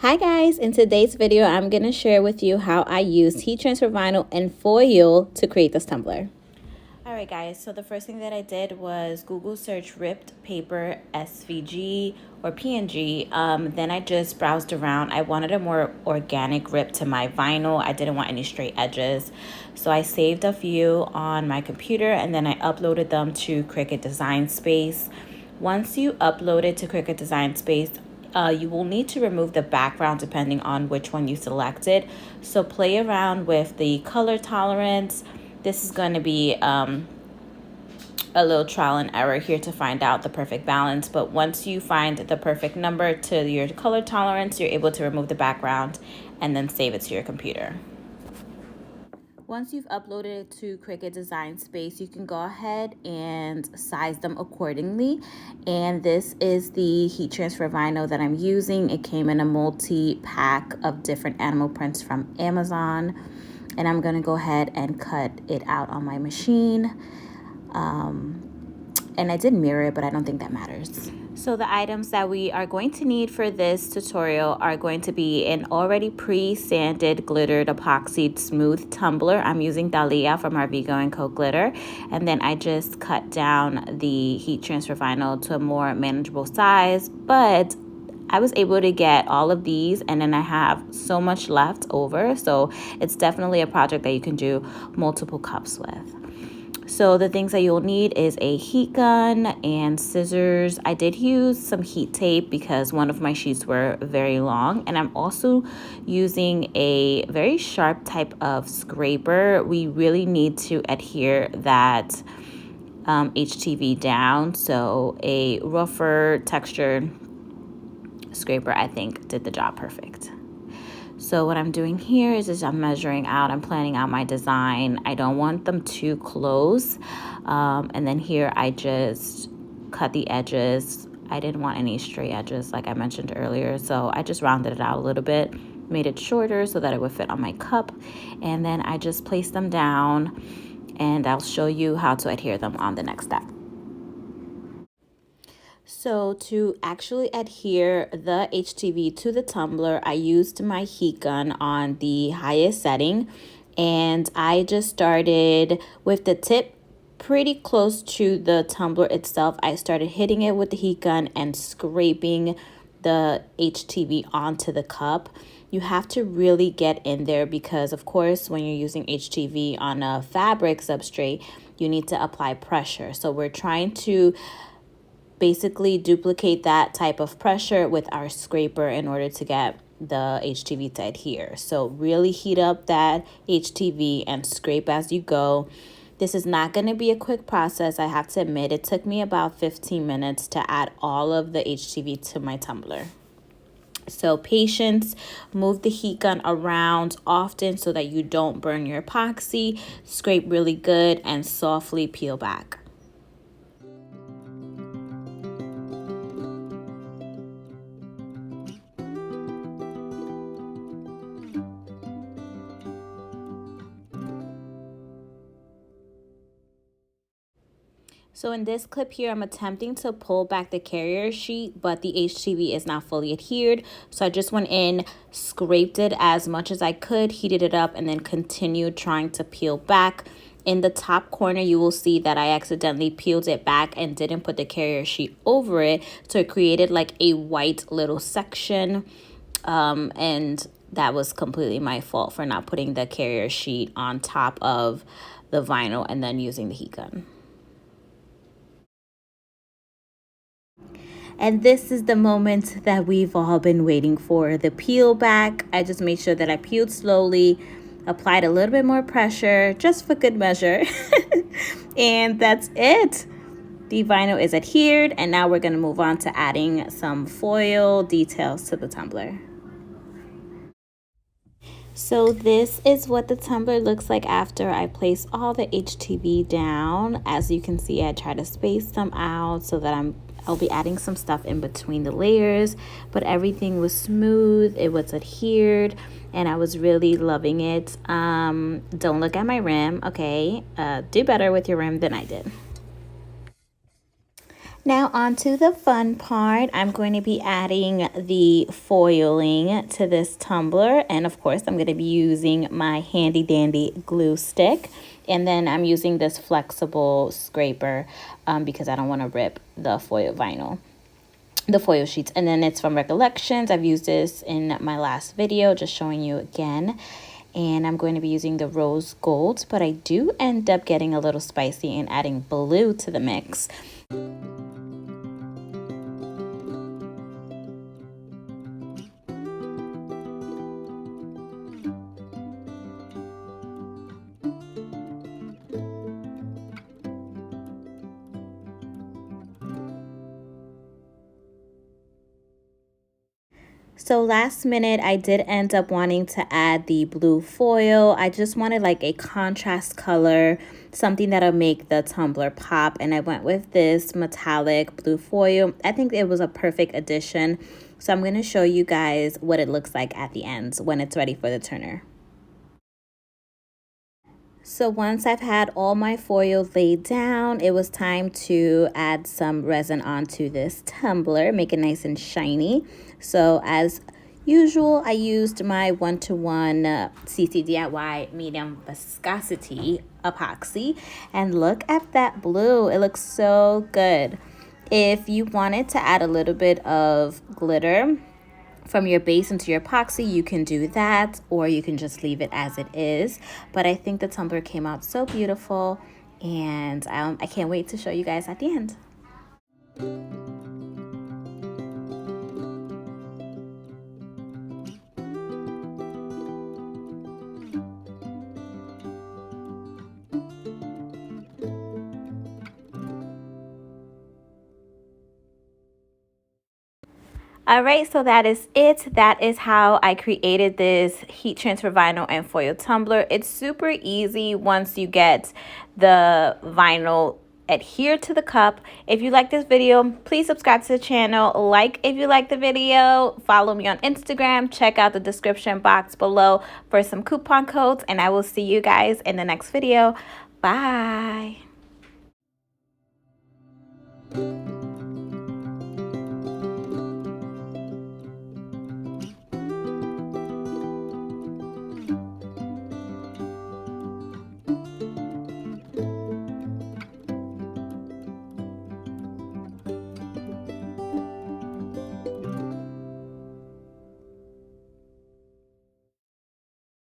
Hi guys, in today's video I'm going to share with you how I used heat transfer vinyl and foil to create this tumbler. Alright guys, so the first thing that I did was Google search ripped paper SVG or PNG. Then I just browsed around. I wanted a more organic rip to my vinyl. I didn't want any straight edges. So I saved a few on my computer and then I uploaded them to Cricut Design Space. Once you upload it to Cricut Design Space, you will need to remove the background depending on which one you selected. So play around with the color tolerance. This is going to be a little trial and error here to find out the perfect balance. But once you find the perfect number to your color tolerance, you're able to remove the background and then save it to your computer. Once you've uploaded it to Cricut Design Space, you can go ahead and size them accordingly. And this is the heat transfer vinyl that I'm using. It came in a multi-pack of different animal prints from Amazon. And I'm going to go ahead and cut it out on my machine. And I did mirror it, but I don't think that matters. So the items that we are going to need for this tutorial are going to be an already pre-sanded glittered epoxied smooth tumbler. I'm using Dahlia from our Vigo & Co glitter. And then I just cut down the heat transfer vinyl to a more manageable size. But I was able to get all of these and then I have so much left over. So it's definitely a project that you can do multiple cups with. So the things that you'll need is a heat gun and scissors. I did use some heat tape because one of my sheets were very long. And I'm also using a very sharp type of scraper. We really need to adhere that HTV down. So a rougher textured scraper, I think, did the job perfect. So what I'm doing here is I'm measuring out, I'm planning out my design. I don't want them too close. And then here I just cut the edges. I didn't want any straight edges like I mentioned earlier. So I just rounded it out a little bit, made it shorter so that it would fit on my cup. And then I just placed them down and I'll show you how to adhere them on the next step. So to actually adhere the HTV to the tumbler, I used my heat gun on the highest setting and I just started with the tip pretty close to the tumbler itself. I started hitting it with the heat gun and scraping the HTV onto the cup. You have to really get in there because, of course, when you're using HTV on a fabric substrate, you need to apply pressure. So we're trying to basically duplicate that type of pressure with our scraper in order to get the HTV to adhere. So really heat up that HTV and scrape as you go. This is not going to be a quick process. I have to admit, it took me about 15 minutes to add all of the HTV to my tumbler. So patience, move the heat gun around often so that you don't burn your epoxy. Scrape really good and softly peel back. So in this clip here, I'm attempting to pull back the carrier sheet, but the HTV is not fully adhered. So I just went in, scraped it as much as I could, heated it up, and then continued trying to peel back. In the top corner, you will see that I accidentally peeled it back and didn't put the carrier sheet over it. So it created like a white little section. And that was completely my fault for not putting the carrier sheet on top of the vinyl and then using the heat gun. And this is the moment that we've all been waiting for, the peel back. I just made sure that I peeled slowly, applied a little bit more pressure, just for good measure. And that's it. The vinyl is adhered, and now we're gonna move on to adding some foil details to the tumbler. So this is what the tumbler looks like after I place all the HTV down. As you can see, I try to space them out so that I'll be adding some stuff in between the layers, but everything was smooth, it was adhered, and I was really loving it. Don't look at my rim, okay? Do better with your rim than I did. Now on to the fun part. I'm going to be adding the foiling to this tumbler, and of course I'm going to be using my handy dandy glue stick, and then I'm using this flexible scraper because I don't want to rip the foil sheets. And then it's from Recollections. I've used this in my last video, just showing you again. And I'm going to be using the rose gold, but I do end up getting a little spicy and adding blue to the mix. So last minute, I did end up wanting to add the blue foil. I just wanted like a contrast color, something that'll make the tumbler pop. And I went with this metallic blue foil. I think it was a perfect addition. So I'm going to show you guys what it looks like at the end when it's ready for the turner. So once I've had all my foil laid down, it was time to add some resin onto this tumbler, make it nice and shiny. So as usual, I used my 1:1 CC DIY medium viscosity epoxy. And look at that blue. It looks so good. If you wanted to add a little bit of glitter from your base into your epoxy, you can do that, or you can just leave it as it is. But I think the tumbler came out so beautiful, and I can't wait to show you guys at the end. All right, so that is it. That is how I created this heat transfer vinyl and foil tumbler. It's super easy once you get the vinyl adhered to the cup. If you like this video, please subscribe to the channel. Like if you like the video. Follow me on Instagram. Check out the description box below for some coupon codes, and I will see you guys in the next video. Bye.